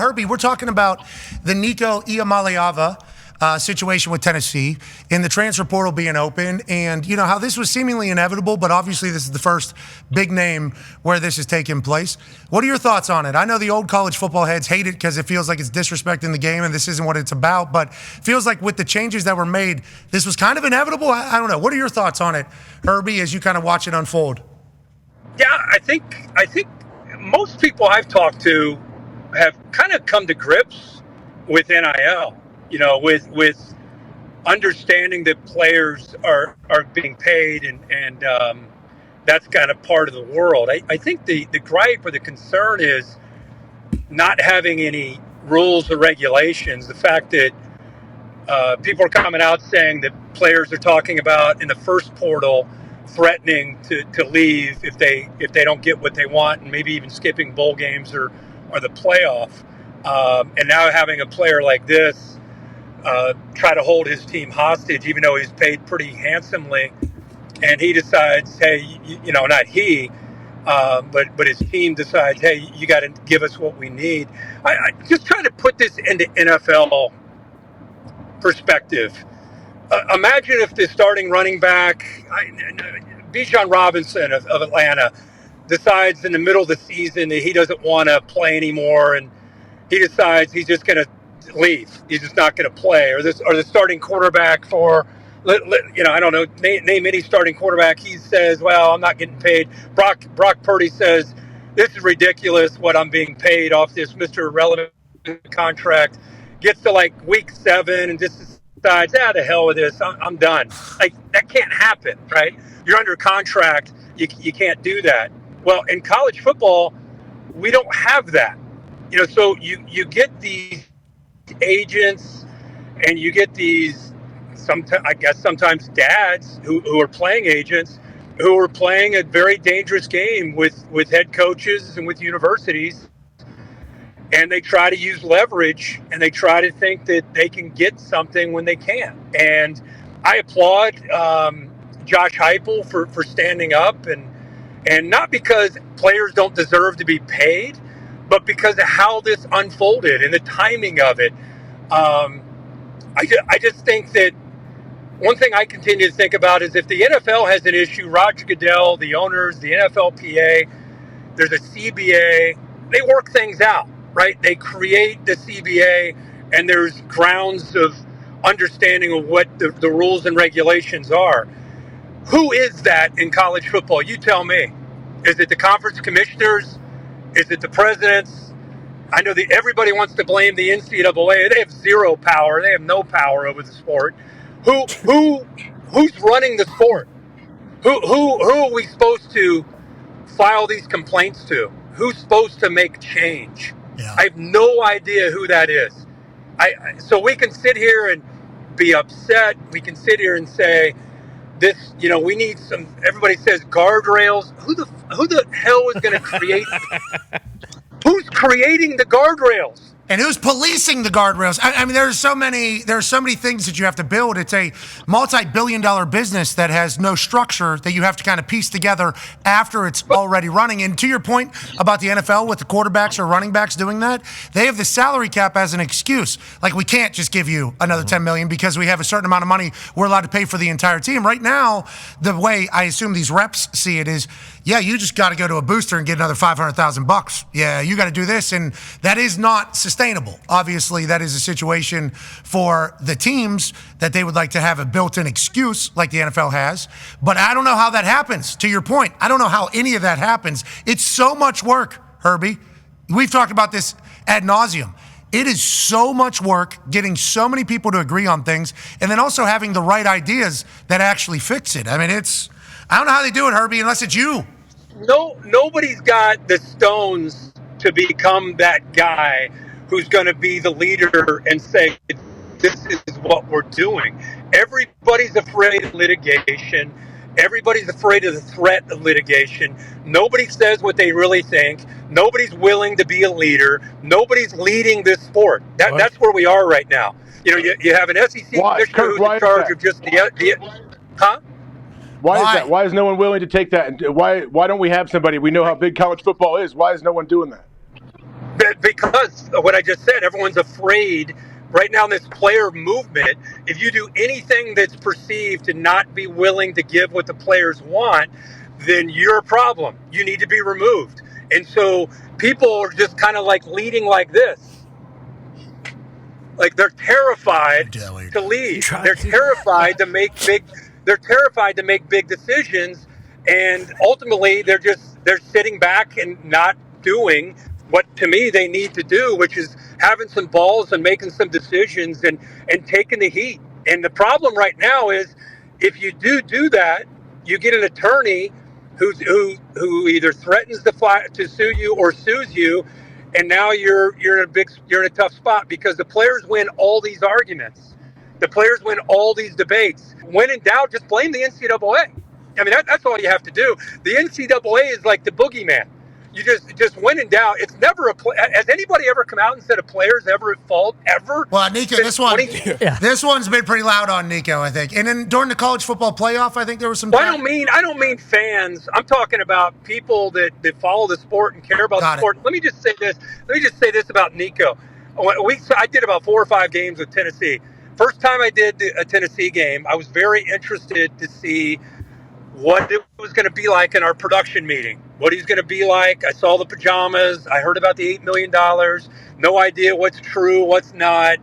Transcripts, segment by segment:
Herbie, we're talking about the Nico Iamaleava situation with Tennessee and the transfer portal being open, and you know how this was seemingly inevitable, but obviously this is the first big name where this is taking place. What are your thoughts on it? I know the old college football heads hate it because it feels like it's disrespecting the game and this isn't what it's about, but it feels like with the changes that were made, this was kind of inevitable. I don't know. What are your thoughts on it, Herbie, as you kind of watch it unfold? Yeah, I think most people I've talked to have kind of come to grips with NIL, with understanding that players are being paid and that's kind of part of the world. I think the gripe or the concern is not having any rules or regulations. The fact that people are coming out saying that players are talking about in the first portal threatening to leave if they don't get what they want, and maybe even skipping bowl games or the playoff. And now having a player like this try to hold his team hostage, even though he's paid pretty handsomely, and he decides, hey, not he, but his team decides, hey, you got to give us what we need. I just try to put this into NFL perspective. Imagine if the starting running back, Bijan Robinson of Atlanta, decides in the middle of the season that he doesn't want to play anymore, and he decides he's just going to leave. He's just not going to play. Or the starting quarterback for, I don't know, name any starting quarterback. He says, well, I'm not getting paid. Brock Purdy says, this is ridiculous what I'm being paid off this Mr. Irrelevant contract. Gets to like week 7 and just decides, the hell with this. I'm done. Like, that can't happen, right? You're under contract. You can't do that. Well, in college football, we don't have that. So you get these agents and you get these, sometimes dads who are playing agents who are playing a very dangerous game with head coaches and with universities. And they try to use leverage, and they try to think that they can get something when they can't. And I applaud Josh Heupel for standing up, and not because players don't deserve to be paid, but because of how this unfolded and the timing of it. I just think that one thing I continue to think about is if the NFL has an issue, Roger Goodell, the owners, the NFLPA, there's a CBA, they work things out. Right? They create the CBA, and there's grounds of understanding of what the rules and regulations are. Who is that in college football? You tell me. Is it the conference commissioners? Is it the presidents? I know that everybody wants to blame the NCAA. They have zero power. They have no power over the sport. Who's running the sport? Who are we supposed to file these complaints to? Who's supposed to make change? Yeah. I have no idea who that is. So we can sit here and be upset. We can sit here and say, this, we need some, everybody says guardrails. Who the hell is going to create? Who's creating the guardrails? And who's policing the guardrails? I mean, there are so many things that you have to build. It's a multi-billion-dollar business that has no structure that you have to kind of piece together after it's already running. And to your point about the NFL with the quarterbacks or running backs doing that, they have the salary cap as an excuse. Like, we can't just give you another $10 million because we have a certain amount of money we're allowed to pay for the entire team. Right now, the way I assume these reps see it is, you just got to go to a booster and get another $500,000. Yeah, you got to do this, and that is not sustainable. Obviously, that is a situation for the teams that they would like to have a built-in excuse like the NFL has. But I don't know how that happens. To your point, I don't know how any of that happens. It's so much work, Herbie. We've talked about this ad nauseum. It is so much work getting so many people to agree on things, and then also having the right ideas that actually fix it. I mean, I don't know how they do it, Herbie, unless it's you. No, nobody's got the stones to become that guy who's going to be the leader and say, this is what we're doing. Everybody's afraid of litigation. Everybody's afraid of the threat of litigation. Nobody says what they really think. Nobody's willing to be a leader. Nobody's leading this sport. That's where we are right now. You have an SEC commissioner who's in charge of just huh? Why is that? Why is no one willing to take that? And why don't we have somebody? We know how big college football is. Why is no one doing that? because of what I just said, everyone's afraid right now in this player movement. If you do anything that's perceived to not be willing to give what the players want, then you're a problem. You need to be removed. And so people are just kind of like leading like this. Like they're terrified to lead. They're terrified to make big decisions, and ultimately they're sitting back and not doing what to me they need to do, which is having some balls and making some decisions and taking the heat. And the problem right now is if you do that, you get an attorney who either threatens to sue you or sues you. And now you're in a tough spot because the players win all these arguments. The players win all these debates. When in doubt, just blame the NCAA. I mean, that's all you have to do. The NCAA is like the boogeyman. You just when in doubt. It's never has anybody ever come out and said a player's ever at fault ever? Well, Nico, this one's been pretty loud on Nico, I think. And then during the college football playoff, I think there was some. Well, I don't mean fans. I'm talking about people that follow the sport and care about the sport. Let me just say this about Nico. I did about 4 or 5 games with Tennessee. First time I did a Tennessee game, I was very interested to see what it was going to be like in our production meeting, what he's going to be like. I saw the pajamas. I heard about the $8 million. No idea what's true, what's not.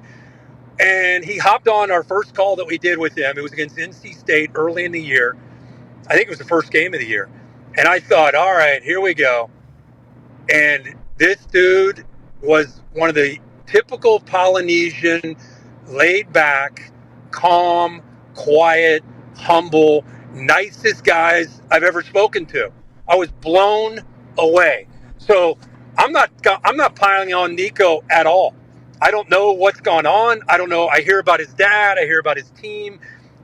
And he hopped on our first call that we did with him. It was against NC State early in the year. I think it was the first game of the year. And I thought, all right, here we go. And this dude was one of the typical Polynesian, laid back, calm, quiet, humble, nicest guys I've ever spoken to. I was blown away. So I'm not piling on Nico at all. I don't know what's gone on. I don't know. I hear about his dad. I hear about his team.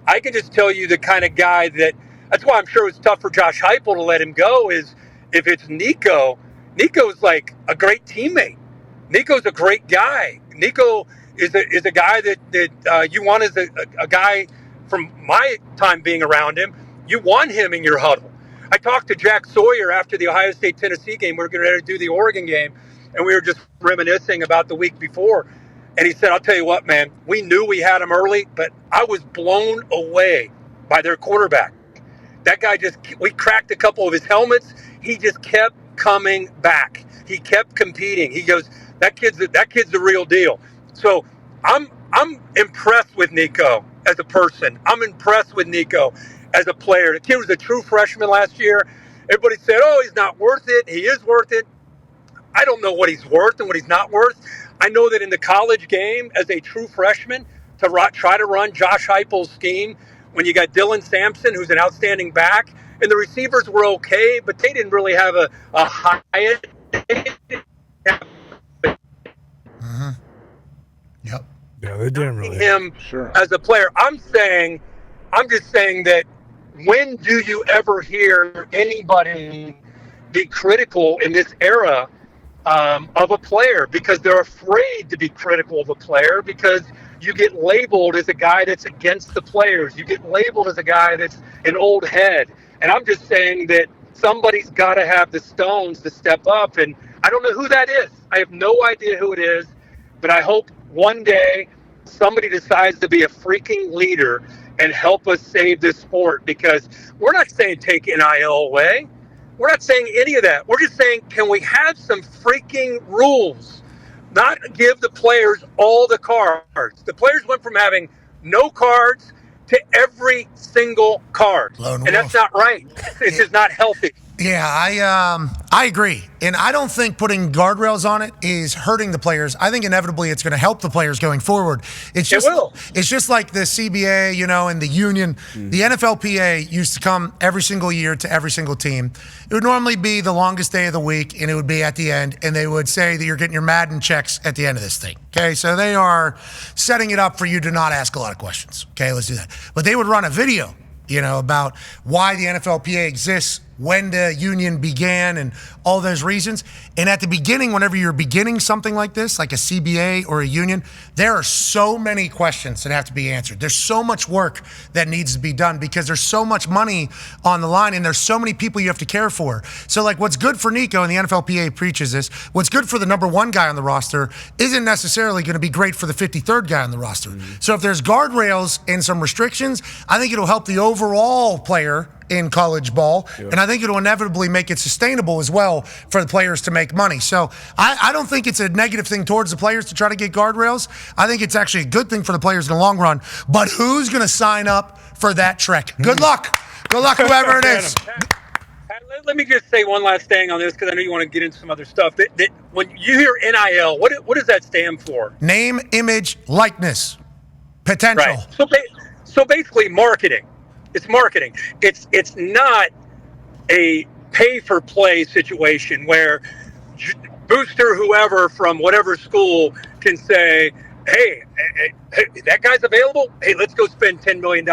I can just tell you the kind of guy that's why I'm sure it's tough for Josh Heupel to let him go is if it's Nico, Nico's like a great teammate. Nico's a great guy. Nico is a guy that you want as a guy from my time being around him. You want him in your huddle. I talked to Jack Sawyer after the Ohio State-Tennessee game. We were going to do the Oregon game, and we were just reminiscing about the week before. And he said, I'll tell you what, man, we knew we had him early, but I was blown away by their quarterback. That guy we cracked a couple of his helmets. He just kept coming back. He kept competing. He goes, that kid's the real deal. So I'm impressed with Nico as a person. I'm impressed with Nico as a player. The kid was a true freshman last year. Everybody said, oh, he's not worth it. He is worth it. I don't know what he's worth and what he's not worth. I know that in the college game, as a true freshman, to try to run Josh Heupel's scheme, when you got Dylan Sampson, who's an outstanding back, and the receivers were okay, but they didn't really have a high Mm-hmm. Yep. Yeah, they didn't really. Him as a player. I'm just saying that when do you ever hear anybody be critical in this era of a player? Because they're afraid to be critical of a player because you get labeled as a guy that's against the players. You get labeled as a guy that's an old head. And I'm just saying that somebody's got to have the stones to step up. And I don't know who that is. I have no idea who it is. But I hope one day somebody decides to be a freaking leader and help us save this sport, because we're not saying take NIL away. We're not saying any of that. We're just saying, can we have some freaking rules? Not give the players all the cards. The players went from having no cards to every single card. And that's not right. It's just not healthy. Yeah, I agree. And I don't think putting guardrails on it is hurting the players. I think inevitably it's going to help the players going forward. It's just like the CBA, and the union. The NFLPA used to come every single year to every single team. It would normally be the longest day of the week, and it would be at the end, and they would say that you're getting your Madden checks at the end of this thing. Okay, so they are setting it up for you to not ask a lot of questions. Okay, let's do that. But they would run a video, about why the NFLPA exists when the union began and all those reasons. And at the beginning, whenever you're beginning something like this, like a CBA or a union, there are so many questions that have to be answered. There's so much work that needs to be done because there's so much money on the line and there's so many people you have to care for. So like what's good for Nico, and the NFLPA preaches this, what's good for the number one guy on the roster isn't necessarily going to be great for the 53rd guy on the roster. So if there's guardrails and some restrictions, I think it'll help the overall player in college ball, and I think it'll inevitably make it sustainable as well for the players to make money. So I don't think it's a negative thing towards the players to try to get guardrails. I think it's actually a good thing for the players in the long run. But who's going to sign up for that trek? Good luck. Good luck, whoever it is. Let me just say one last thing on this because I know you want to get into some other stuff. That when you hear NIL, what does that stand for? Name, image, likeness, potential. Right. So basically marketing. It's marketing. It's not a pay-for-play situation where booster whoever from whatever school can say, hey, that guy's available? Hey, let's go spend $10 million.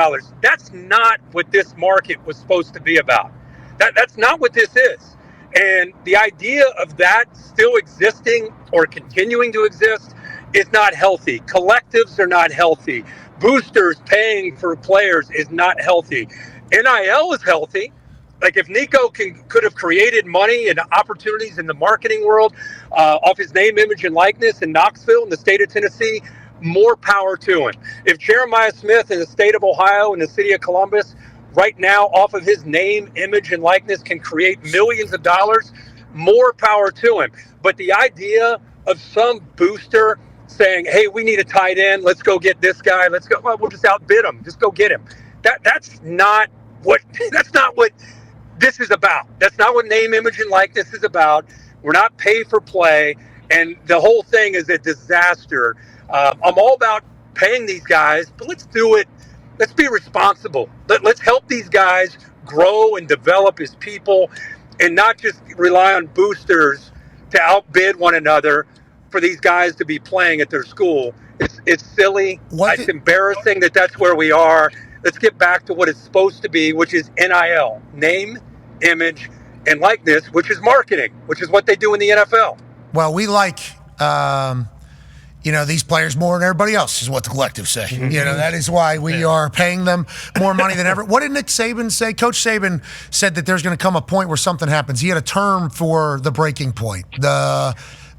That's not what this market was supposed to be about. That's not what this is. And the idea of that still existing or continuing to exist is not healthy. Collectives are not healthy. Boosters paying for players is not healthy. NIL is healthy. Like if Nico could have created money and opportunities in the marketing world off his name, image, and likeness in Knoxville in the state of Tennessee, more power to him. If Jeremiah Smith in the state of Ohio and the city of Columbus right now off of his name, image, and likeness can create millions of dollars, more power to him. But the idea of some booster saying, hey, we need a tight end, let's go get this guy, well, we'll just outbid him, just go get him. That's not what this is about. That's not what name, image, and likeness is about. We're not pay for play, and the whole thing is a disaster. I'm all about paying these guys, but let's do it. Let's be responsible. Let's help these guys grow and develop as people and not just rely on boosters to outbid one another for these guys to be playing at their school. It's silly. It's embarrassing that that's where we are. Let's get back to what it's supposed to be, which is NIL, name, image, and likeness, which is marketing, which is what they do in the NFL. Well, we like these players more than everybody else is what the collective say. That is why we are paying them more money than ever. What did Nick Saban say? Coach Saban said that there's going to come a point where something happens. He had a term for the breaking point.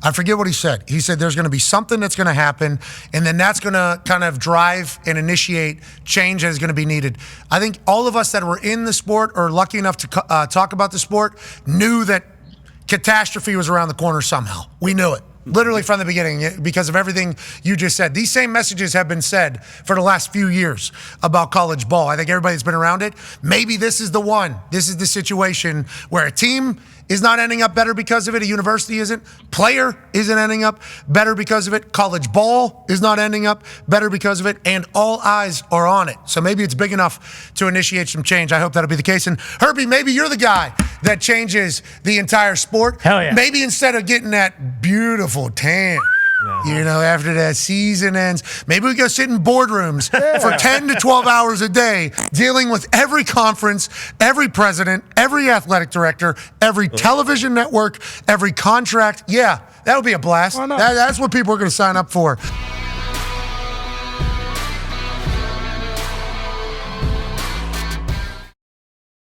I forget what he said. He said there's going to be something that's going to happen, and then that's going to kind of drive and initiate change that is going to be needed. I think all of us that were in the sport or lucky enough to talk about the sport knew that catastrophe was around the corner somehow. We knew it. Literally from the beginning, because of everything you just said. These same messages have been said for the last few years about college ball. I think everybody that's been around it, maybe this is the one. This is the situation where a team is not ending up better because of it. A university isn't. Player isn't ending up better because of it. College ball is not ending up better because of it. And all eyes are on it. So maybe it's big enough to initiate some change. I hope that'll be the case. And Herbie, maybe you're the guy that changes the entire sport. Hell yeah. Maybe instead of getting that beautiful tan, after that season ends, maybe we go sit in boardrooms for 10 to 12 hours a day, dealing with every conference, every president, every athletic director, every television network, every contract. Yeah, that'll be a blast. That's what people are going to sign up for.